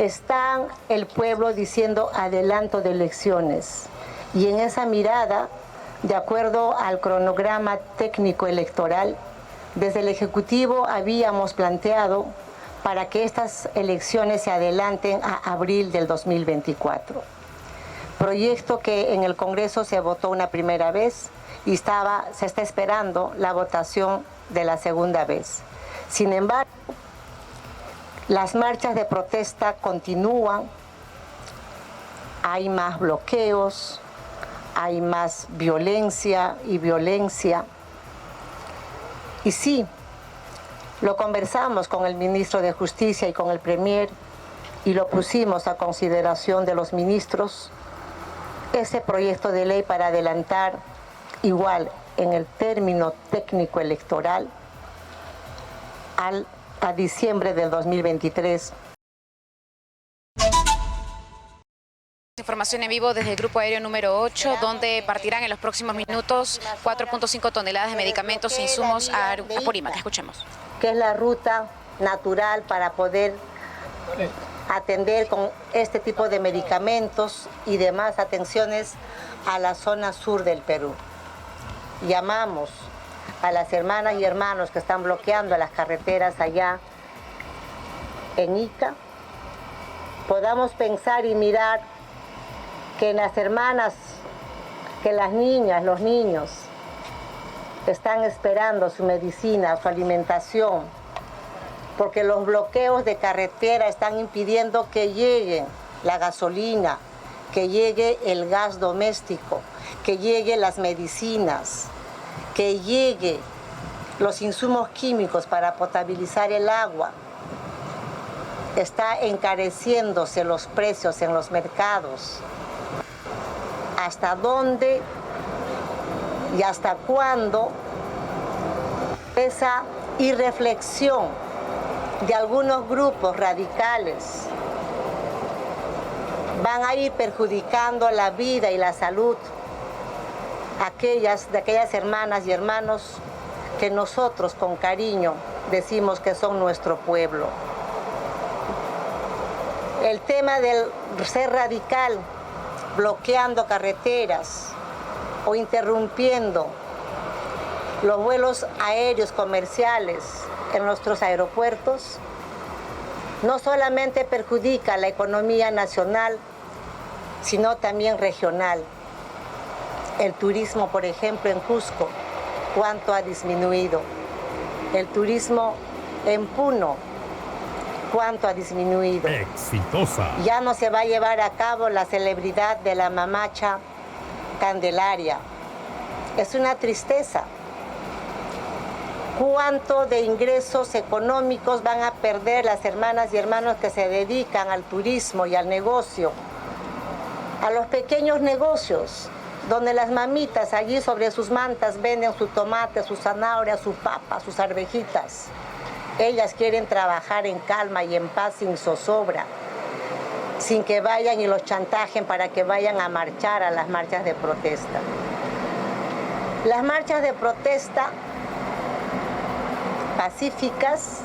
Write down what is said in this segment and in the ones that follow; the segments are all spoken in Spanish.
está el pueblo diciendo adelanto de elecciones. Y en esa mirada, de acuerdo al cronograma técnico electoral, desde el Ejecutivo habíamos planteado para que estas elecciones se adelanten a abril del 2024. Proyecto que en el Congreso se votó una primera vez y se está esperando la votación de la segunda vez. Sin embargo, las marchas de protesta continúan, hay más bloqueos, hay más violencia. Y sí, lo conversamos con el ministro de Justicia y con el Premier y lo pusimos a consideración de los ministros, ese proyecto de ley para adelantar igual en el término técnico electoral a diciembre del 2023. Información en vivo desde el Grupo Aéreo número 8, donde partirán en los próximos minutos 4.5 toneladas de medicamentos e insumos a Apurímac. Escuchemos. Que es la ruta natural para poder atender con este tipo de medicamentos y demás atenciones a la zona sur del Perú. Llamamos a las hermanas y hermanos que están bloqueando las carreteras allá en Ica, podamos pensar y mirar que las hermanas, que las niñas, los niños están esperando su medicina, su alimentación, porque los bloqueos de carretera están impidiendo que llegue la gasolina, que llegue el gas doméstico, que lleguen las medicinas, que lleguen los insumos químicos para potabilizar el agua. Está encareciéndose los precios en los mercados. ¿Hasta dónde y hasta cuándo esa irreflexión de algunos grupos radicales van a ir perjudicando la vida y la salud de aquellas hermanas y hermanos que nosotros con cariño decimos que son nuestro pueblo? El tema del ser radical, bloqueando carreteras o interrumpiendo los vuelos aéreos comerciales en nuestros aeropuertos, no solamente perjudica la economía nacional, sino también regional. El turismo, por ejemplo, en Cusco, ¿cuánto ha disminuido? El turismo en Puno, ¿cuánto ha disminuido? Exitosa. Ya no se va a llevar a cabo la celebridad de la Mamacha Candelaria. Es una tristeza. ¿Cuánto de ingresos económicos van a perder las hermanas y hermanos que se dedican al turismo y al negocio? A los pequeños negocios, donde las mamitas allí sobre sus mantas venden su tomate, su zanahoria, su papa, sus arvejitas. Ellas quieren trabajar en calma y en paz, sin zozobra, sin que vayan y los chantajen para que vayan a marchar a las marchas de protesta. Las marchas de protesta pacíficas,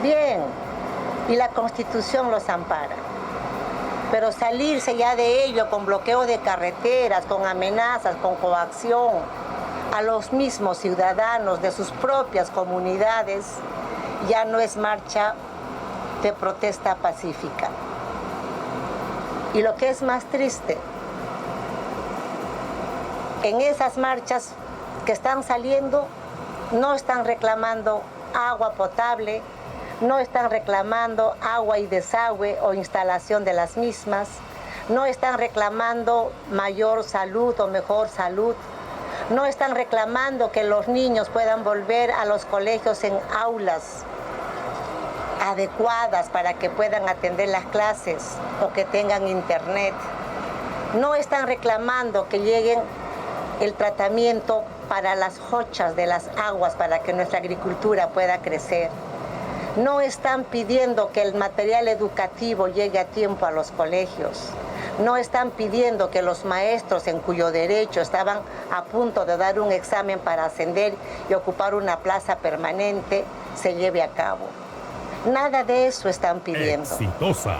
bien, y la Constitución los ampara. Pero salirse ya de ello con bloqueo de carreteras, con amenazas, con coacción a los mismos ciudadanos de sus propias comunidades, ya no es marcha de protesta pacífica. Y lo que es más triste, en esas marchas que están saliendo, no están reclamando agua potable, no están reclamando agua y desagüe o instalación de las mismas, no están reclamando mayor salud o mejor salud, no están reclamando que los niños puedan volver a los colegios en aulas adecuadas para que puedan atender las clases o que tengan internet. No están reclamando que lleguen el tratamiento para las hochas de las aguas para que nuestra agricultura pueda crecer. No están pidiendo que el material educativo llegue a tiempo a los colegios. No están pidiendo que los maestros en cuyo derecho estaban a punto de dar un examen para ascender y ocupar una plaza permanente se lleve a cabo. Nada de eso están pidiendo. Exitosa.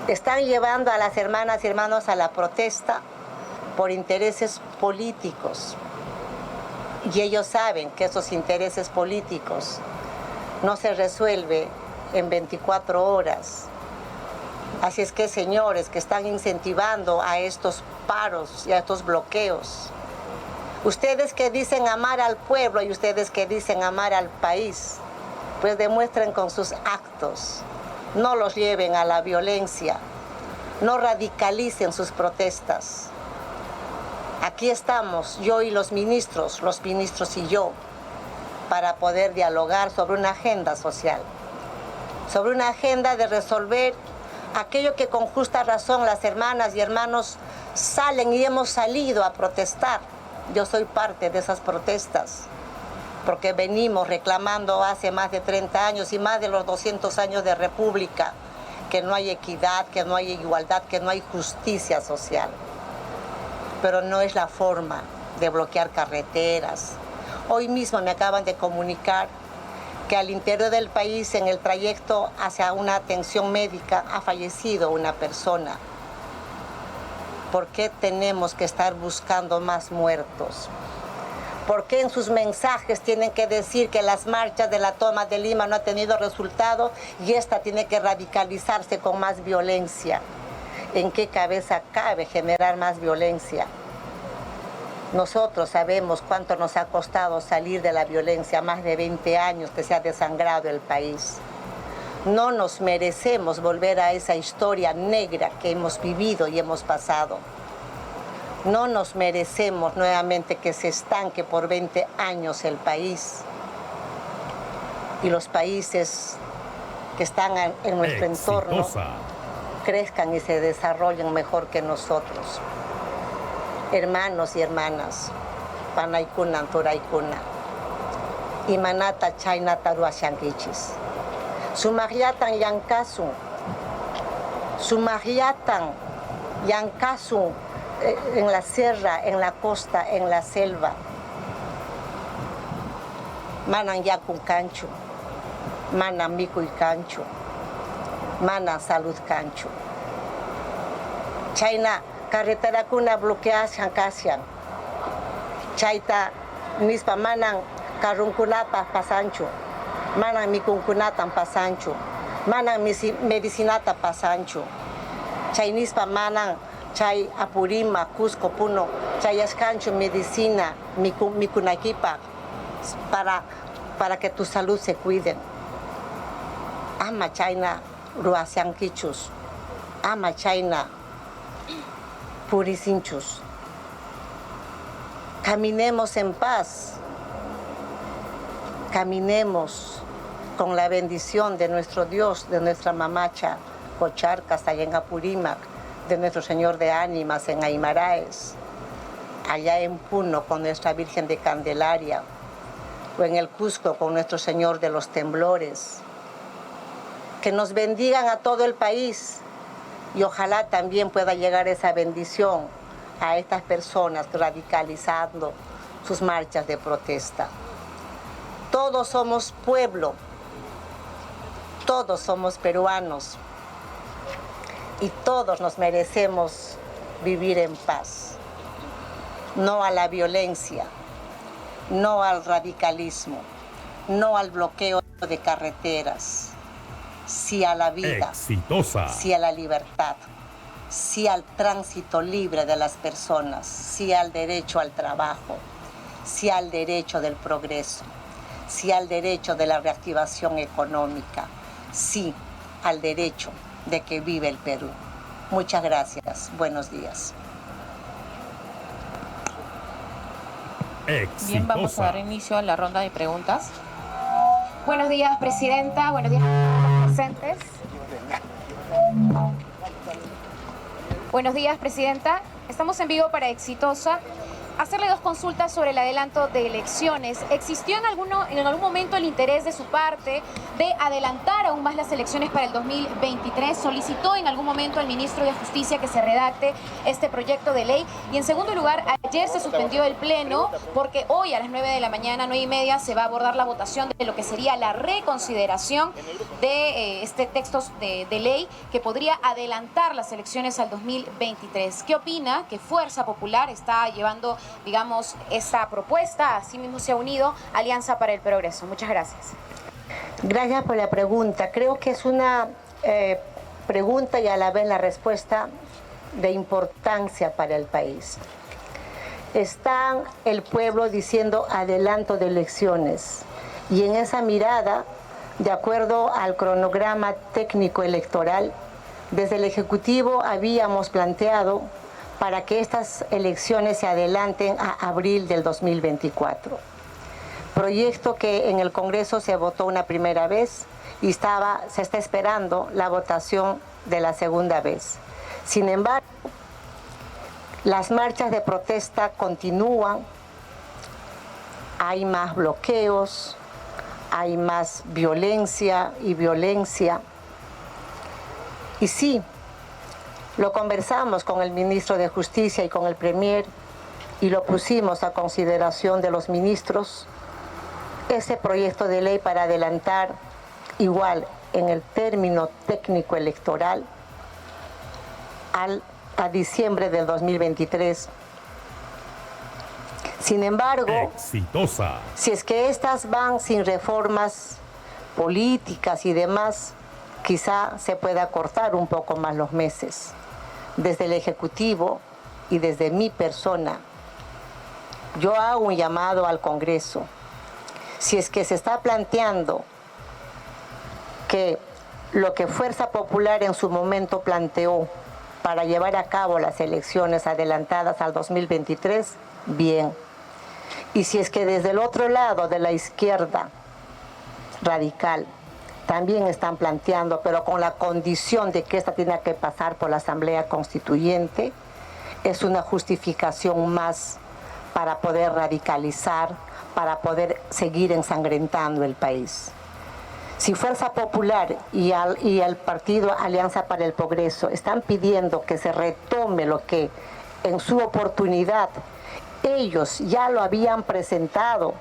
Están llevando a las hermanas y hermanos a la protesta por intereses políticos. Y ellos saben que esos intereses políticos no se resuelven en 24 horas. Así es que, señores que están incentivando a estos paros y a estos bloqueos, ustedes que dicen amar al pueblo y ustedes que dicen amar al país, pues demuestren con sus actos. No los lleven a la violencia, no radicalicen sus protestas. Aquí estamos, yo y los ministros y yo, para poder dialogar sobre una agenda social, sobre una agenda de resolver aquello que con justa razón las hermanas y hermanos salen y hemos salido a protestar. Yo soy parte de esas protestas, porque venimos reclamando hace más de 30 años y más de los 200 años de república, que no hay equidad, que no hay igualdad, que no hay justicia social. Pero no es la forma de bloquear carreteras. Hoy mismo me acaban de comunicar que al interior del país, en el trayecto hacia una atención médica, ha fallecido una persona. ¿Por qué tenemos que estar buscando más muertos? ¿Por qué en sus mensajes tienen que decir que las marchas de la toma de Lima no han tenido resultado y esta tiene que radicalizarse con más violencia? ¿En qué cabeza cabe generar más violencia? Nosotros sabemos cuánto nos ha costado salir de la violencia, más de 20 años que se ha desangrado el país. No nos merecemos volver a esa historia negra que hemos vivido y hemos pasado. No nos merecemos nuevamente que se estanque por 20 años el país y los países que están en nuestro entorno crezcan y se desarrollen mejor que nosotros. Hermanos y hermanas, Panaykuna, Anturaykuna, Imanata Chaynata Ruashankichis, Sumaryatan Yankasun, Sumaryatan Yankasun, en la sierra, en la costa, en la selva. Manan yakun cancho, manan mikuy cancho, manan salud cancho. Chayna carretera kuna bloqueashan kasyan. Chayta nispa manan karunkunata pasancho, manan mikunkunatan pasancho, manan medicinata pasancho. Chay nispa manan chay Apurima, Cusco, Puno, chay ascancho medicina, mikunakipa, para que tu salud se cuiden. Ama chayna ruasiankichus, ama chayna purisinchus. Caminemos en paz, caminemos con la bendición de nuestro Dios, de nuestra mamacha, Cocharcas, allá en Apurímac, de nuestro Señor de Ánimas en Aymaraes, allá en Puno con nuestra Virgen de Candelaria, o en el Cusco con nuestro Señor de los Temblores. Que nos bendigan a todo el país y ojalá también pueda llegar esa bendición a estas personas radicalizando sus marchas de protesta. Todos somos pueblo, todos somos peruanos, y todos nos merecemos vivir en paz. No a la violencia, no al radicalismo, no al bloqueo de carreteras, sí a la vida, exitosa, sí a la libertad, sí al tránsito libre de las personas, sí al derecho al trabajo, sí al derecho del progreso, sí al derecho de la reactivación económica, sí al derecho de que vive el Perú. Muchas gracias. Buenos días. Exitosa. Bien, vamos a dar inicio a la ronda de preguntas. Buenos días, presidenta. Buenos días a los presentes. Buenos días, presidenta. Estamos en vivo para Exitosa. hacerle dos consultas sobre el adelanto de elecciones. ¿Existió en algún momento el interés de su parte de adelantar aún más las elecciones para el 2023? ¿Solicitó en algún momento al ministro de Justicia que se redacte este proyecto de ley? Y en segundo lugar, ayer se suspendió el pleno porque hoy a las 9 de la mañana, 9:30, se va a abordar la votación de lo que sería la reconsideración de este texto de ley que podría adelantar las elecciones al 2023. ¿Qué opina? Que Fuerza Popular está llevando, digamos, esta propuesta. Asimismo se ha unido Alianza para el Progreso. Muchas gracias. Gracias por la pregunta. Creo que es una pregunta y a la vez la respuesta de importancia para el país. Está el pueblo diciendo adelanto de elecciones y en esa mirada, de acuerdo al cronograma técnico electoral, desde el Ejecutivo habíamos planteado para que estas elecciones se adelanten a abril del 2024. Proyecto que en el Congreso se votó una primera vez y se está esperando la votación de la segunda vez. Sin embargo, las marchas de protesta continúan, hay más bloqueos, hay más violencia. Y sí, lo conversamos con el ministro de Justicia y con el Premier y lo pusimos a consideración de los ministros, ese proyecto de ley para adelantar igual en el término técnico electoral a diciembre del 2023. Sin embargo, exitosa. Si es que estas van sin reformas políticas y demás, quizá se pueda cortar un poco más los meses. Desde el Ejecutivo y desde mi persona, yo hago un llamado al Congreso. Si es que se está planteando que lo que Fuerza Popular en su momento planteó para llevar a cabo las elecciones adelantadas al 2023, bien. Y si es que desde el otro lado de la izquierda radical también están planteando, pero con la condición de que esta tiene que pasar por la Asamblea Constituyente, es una justificación más para poder radicalizar, para poder seguir ensangrentando el país. Si Fuerza Popular y el Partido Alianza para el Progreso están pidiendo que se retome lo que en su oportunidad ellos ya lo habían presentado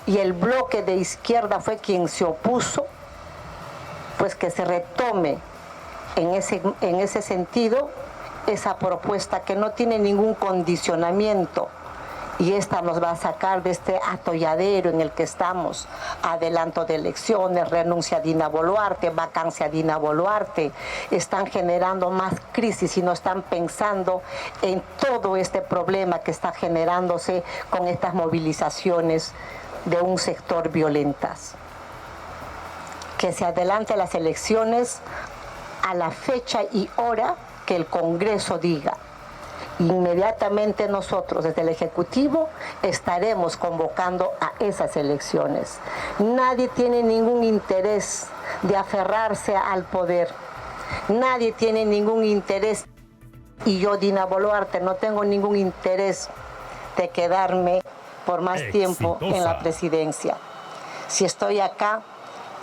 y el bloque de izquierda fue quien se opuso, pues que se retome en ese sentido esa propuesta que no tiene ningún condicionamiento. Y esta nos va a sacar de este atolladero en el que estamos. Adelanto de elecciones, renuncia a Dina Boluarte, vacancia a Dina Boluarte. Están generando más crisis y no están pensando en todo este problema que está generándose con estas movilizaciones de un sector violentas. Que se adelante las elecciones a la fecha y hora que el Congreso diga. Inmediatamente nosotros desde el Ejecutivo estaremos convocando a esas elecciones. Nadie tiene ningún interés de aferrarse al poder. Nadie tiene ningún interés, y yo, Dina Boluarte, no tengo ningún interés de quedarme por más tiempo en la presidencia. Si estoy acá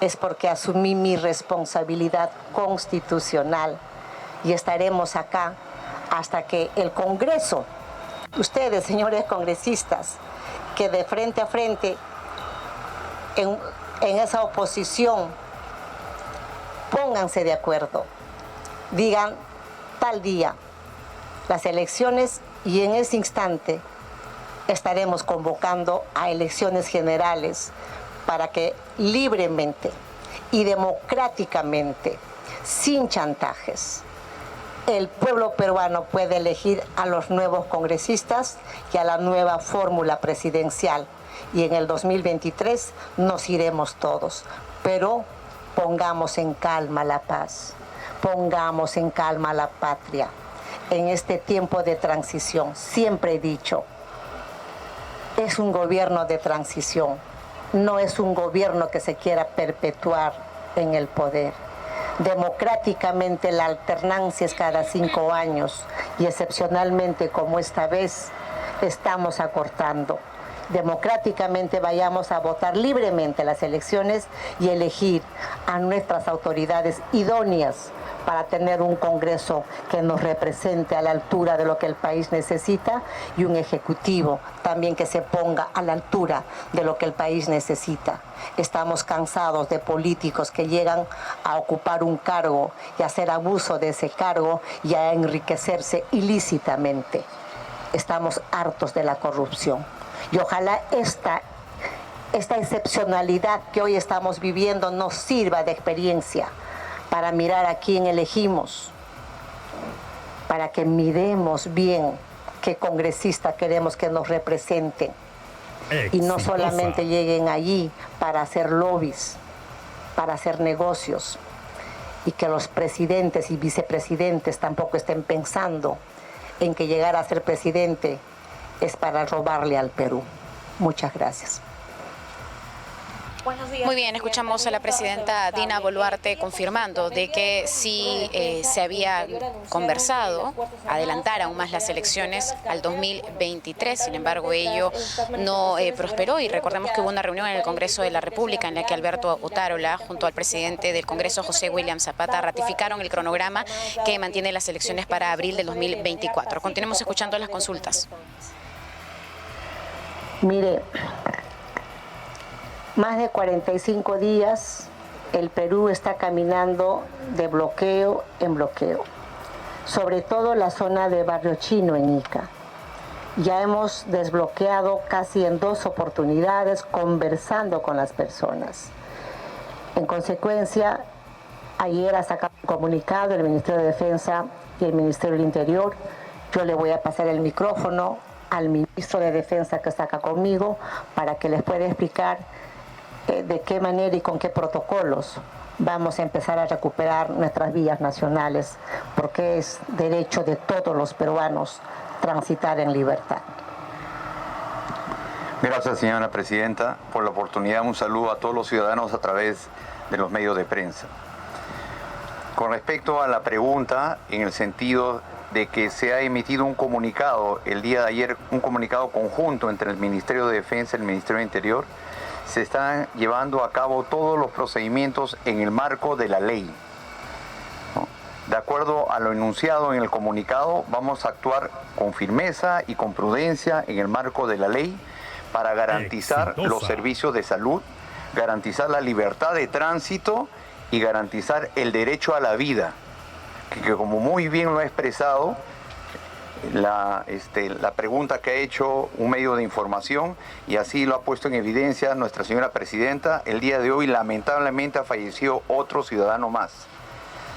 es porque asumí mi responsabilidad constitucional y estaremos acá hasta que el Congreso, ustedes, señores congresistas, que de frente a frente en esa oposición, pónganse de acuerdo, digan tal día las elecciones y en ese instante estaremos convocando a elecciones generales para que libremente y democráticamente, sin chantajes, el pueblo peruano puede elegir a los nuevos congresistas y a la nueva fórmula presidencial. Y en el 2023 nos iremos todos. Pero pongamos en calma la paz, pongamos en calma la patria. En este tiempo de transición, siempre he dicho, es un gobierno de transición, no es un gobierno que se quiera perpetuar en el poder. Democráticamente la alternancia es cada 5 años y excepcionalmente como esta vez estamos acortando. Democráticamente vayamos a votar libremente las elecciones y elegir a nuestras autoridades idóneas para tener un Congreso que nos represente a la altura de lo que el país necesita y un Ejecutivo también que se ponga a la altura de lo que el país necesita. Estamos cansados de políticos que llegan a ocupar un cargo y a hacer abuso de ese cargo y a enriquecerse ilícitamente. Estamos hartos de la corrupción. Y ojalá esta excepcionalidad que hoy estamos viviendo nos sirva de experiencia para mirar a quién elegimos, para que miremos bien qué congresista queremos que nos representen. Y no solamente lleguen allí para hacer lobbies, para hacer negocios, y que los presidentes y vicepresidentes tampoco estén pensando en que llegar a ser presidente es para robarle al Perú. Muchas gracias. Muy bien, escuchamos a la presidenta Dina Boluarte confirmando de que sí se había conversado adelantar aún más las elecciones al 2023, sin embargo ello no prosperó y recordemos que hubo una reunión en el Congreso de la República en la que Alberto Otárola junto al presidente del Congreso José William Zapata ratificaron el cronograma que mantiene las elecciones para abril del 2024. Continuemos escuchando las consultas. Mire, más de 45 días el Perú está caminando de bloqueo en bloqueo, sobre todo la zona de Barrio Chino en Ica. Ya hemos desbloqueado casi en 2 oportunidades conversando con las personas. En consecuencia, ayer ha sacado un comunicado el Ministerio de Defensa y el Ministerio del Interior. Yo le voy a pasar el micrófono al ministro de Defensa que está acá conmigo para que les pueda explicar de qué manera y con qué protocolos vamos a empezar a recuperar nuestras vías nacionales, porque es derecho de todos los peruanos transitar en libertad. Gracias, señora presidenta, por la oportunidad. Un saludo a todos los ciudadanos a través de los medios de prensa. Con respecto a la pregunta, en el sentido de que se ha emitido un comunicado el día de ayer, un comunicado conjunto entre el Ministerio de Defensa y el Ministerio del Interior, se están llevando a cabo todos los procedimientos en el marco de la ley. De acuerdo a lo enunciado en el comunicado, vamos a actuar con firmeza y con prudencia en el marco de la ley para garantizar los servicios de salud, garantizar la libertad de tránsito y garantizar el derecho a la vida, que como muy bien lo ha expresado la pregunta que ha hecho un medio de información, y así lo ha puesto en evidencia nuestra señora presidenta, el día de hoy lamentablemente ha fallecido otro ciudadano más.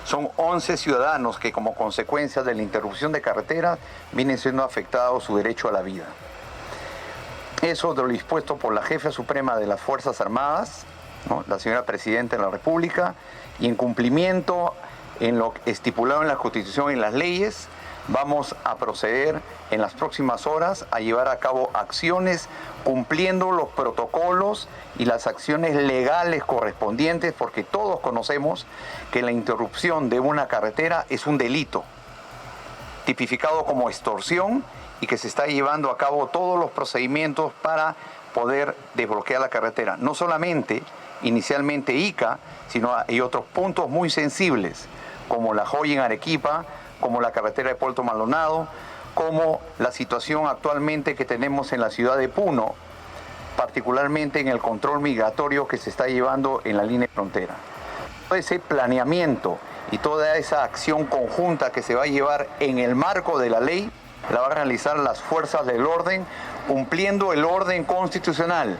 Son 11 ciudadanos que como consecuencia de la interrupción de carretera vienen siendo afectados su derecho a la vida. Eso de lo dispuesto por la jefa suprema de las Fuerzas Armadas, ¿no?, la señora presidenta de la República, y en cumplimiento en lo estipulado en la Constitución y en las leyes, vamos a proceder en las próximas horas a llevar a cabo acciones cumpliendo los protocolos y las acciones legales correspondientes, porque todos conocemos que la interrupción de una carretera es un delito tipificado como extorsión y que se está llevando a cabo todos los procedimientos para poder desbloquear la carretera. No solamente inicialmente Ica, sino hay otros puntos muy sensibles, como La Joya en Arequipa, como la carretera de Puerto Maldonado, como la situación actualmente que tenemos en la ciudad de Puno, particularmente en el control migratorio que se está llevando en la línea de frontera. Todo ese planeamiento y toda esa acción conjunta que se va a llevar en el marco de la ley, la van a realizar las fuerzas del orden, cumpliendo el orden constitucional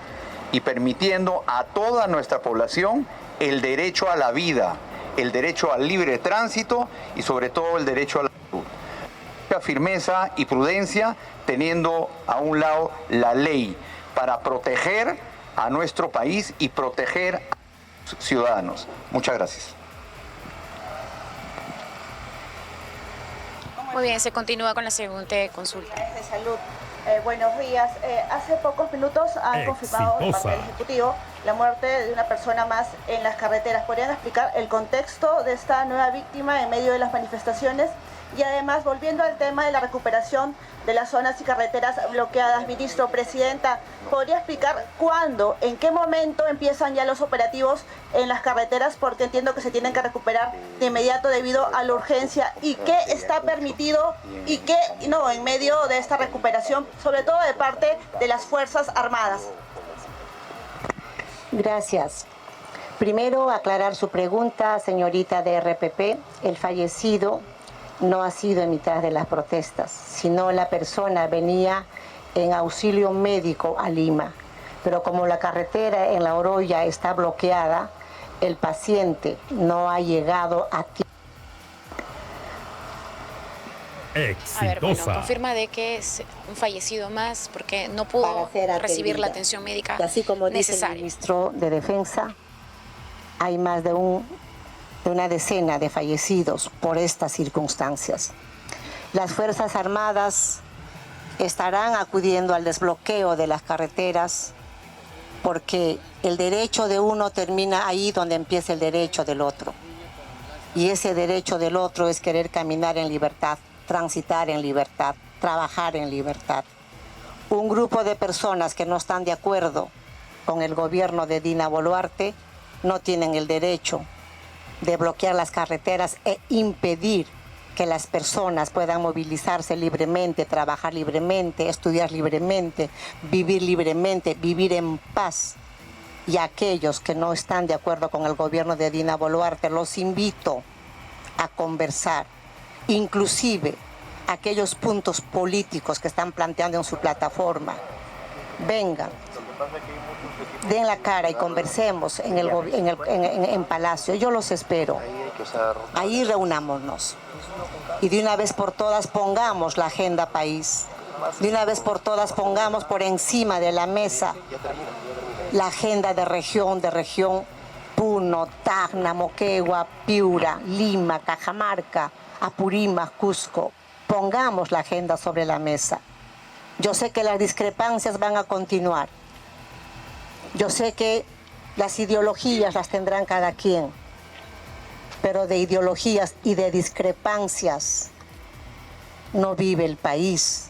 y permitiendo a toda nuestra población el derecho a la vida, el derecho al libre tránsito y sobre todo el derecho a la salud. Firmeza y prudencia, teniendo a un lado la ley para proteger a nuestro país y proteger a los ciudadanos. Muchas gracias. Muy bien, se continúa con la siguiente consulta. De salud. Buenos días. Hace pocos minutos han confirmado por parte del Ejecutivo la muerte de una persona más en las carreteras. ¿Podrían explicar el contexto de esta nueva víctima en medio de las manifestaciones Y además, volviendo al tema de la recuperación de las zonas y carreteras bloqueadas, ministro, presidenta, ¿podría explicar cuándo, en qué momento empiezan ya los operativos en las carreteras? Porque entiendo que se tienen que recuperar de inmediato debido a la urgencia. ¿Y qué está permitido y qué no en medio de esta recuperación, sobre todo de parte de las Fuerzas Armadas? Gracias. Primero, aclarar su pregunta, señorita de RPP. El fallecido no ha sido en mitad de las protestas, sino la persona venía en auxilio médico a Lima. Pero como la carretera en La Oroya está bloqueada, el paciente no ha llegado a tiempo. Exitosa. A ver, bueno, confirma de que es un fallecido más porque no pudo recibir la atención médica necesaria. Así como dice el ministro de Defensa, hay más de una decena de fallecidos por estas circunstancias. Las Fuerzas Armadas estarán acudiendo al desbloqueo de las carreteras porque el derecho de uno termina ahí donde empieza el derecho del otro. Y ese derecho del otro es querer caminar en libertad, transitar en libertad, trabajar en libertad. Un grupo de personas que no están de acuerdo con el gobierno de Dina Boluarte no tienen el derecho de bloquear las carreteras e impedir que las personas puedan movilizarse libremente, trabajar libremente, estudiar libremente, vivir en paz. Y a aquellos que no están de acuerdo con el gobierno de Dina Boluarte, los invito a conversar, inclusive aquellos puntos políticos que están planteando en su plataforma. Vengan, den la cara y conversemos en Palacio. Yo los espero. Ahí reunámonos. Y de una vez por todas pongamos la agenda país. De una vez por todas pongamos por encima de la mesa la agenda de región, Puno, Tacna, Moquegua, Piura, Lima, Cajamarca, Apurímac, Cusco. Pongamos la agenda sobre la mesa. Yo sé que las discrepancias van a continuar. Yo sé que las ideologías las tendrán cada quien, pero de ideologías y de discrepancias no vive el país.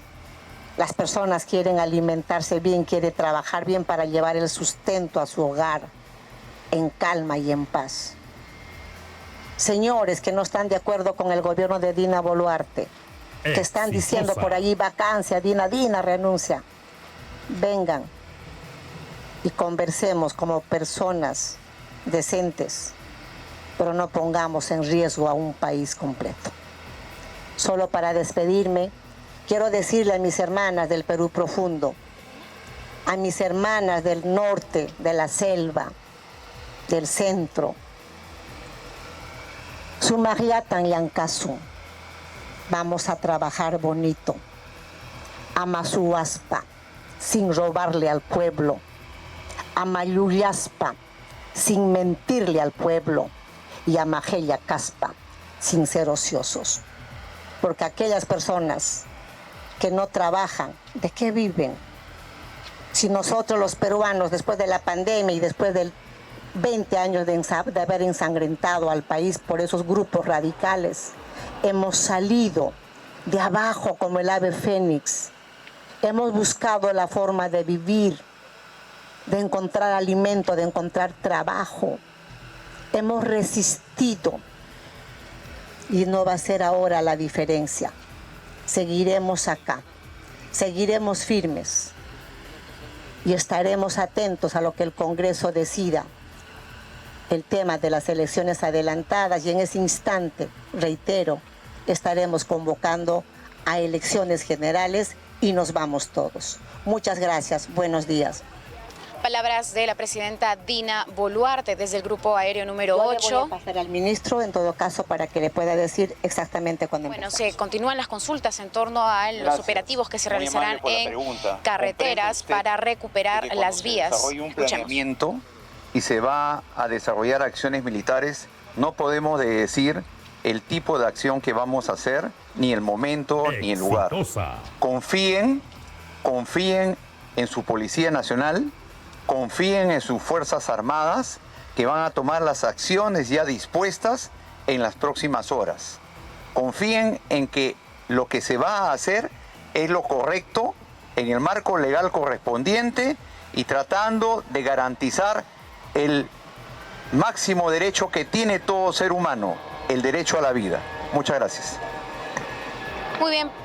Las personas quieren alimentarse bien, quieren trabajar bien para llevar el sustento a su hogar en calma y en paz. Señores que no están de acuerdo con el gobierno de Dina Boluarte, que están diciendo por allí vacancia, Dina renuncia, vengan y conversemos como personas decentes, pero no pongamos en riesgo a un país completo. Solo para despedirme, quiero decirle a mis hermanas del Perú profundo, a mis hermanas del norte, de la selva, del centro, Sumariatan y Ancasu, vamos a trabajar bonito, a Masuaspa, sin robarle al pueblo, a Mayuyaspa, sin mentirle al pueblo, y a Majeya Caspa, sin ser ociosos. Porque aquellas personas que no trabajan, ¿de qué viven? Si nosotros los peruanos, después de la pandemia y después de 20 años de haber ensangrentado al país por esos grupos radicales, hemos salido de abajo como el ave fénix, hemos buscado la forma de vivir, de encontrar alimento, de encontrar trabajo, hemos resistido y no va a ser ahora la diferencia. Seguiremos acá, seguiremos firmes y estaremos atentos a lo que el Congreso decida, el tema de las elecciones adelantadas, y en ese instante, reitero, estaremos convocando a elecciones generales y nos vamos todos. Muchas gracias, buenos días. Palabras de la presidenta Dina Boluarte desde el Grupo Aéreo número 8. Yo le voy a pasar al ministro, en todo caso, para que le pueda decir exactamente cuándo empezamos. Bueno, se continúan las consultas en torno a los operativos que se realizarán en carreteras para recuperar las vías. Se desarrolla un planeamiento y se va a desarrollar acciones militares. No podemos decir el tipo de acción que vamos a hacer, ni el momento, ni el lugar. Confíen en su Policía Nacional, confíen en sus Fuerzas Armadas, que van a tomar las acciones ya dispuestas en las próximas horas. confíen en que lo que se va a hacer es lo correcto en el marco legal correspondiente y tratando de garantizar el máximo derecho que tiene todo ser humano, el derecho a la vida. Muchas gracias. Muy bien.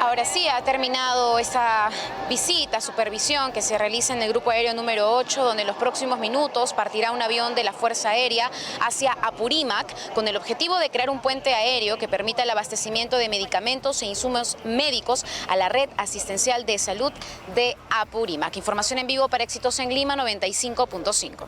Ahora sí, ha terminado esta visita, supervisión que se realiza en el Grupo Aéreo número 8, donde en los próximos minutos partirá un avión de la Fuerza Aérea hacia Apurímac, con el objetivo de crear un puente aéreo que permita el abastecimiento de medicamentos e insumos médicos a la red asistencial de salud de Apurímac. Información en vivo para Éxitos en Lima 95.5.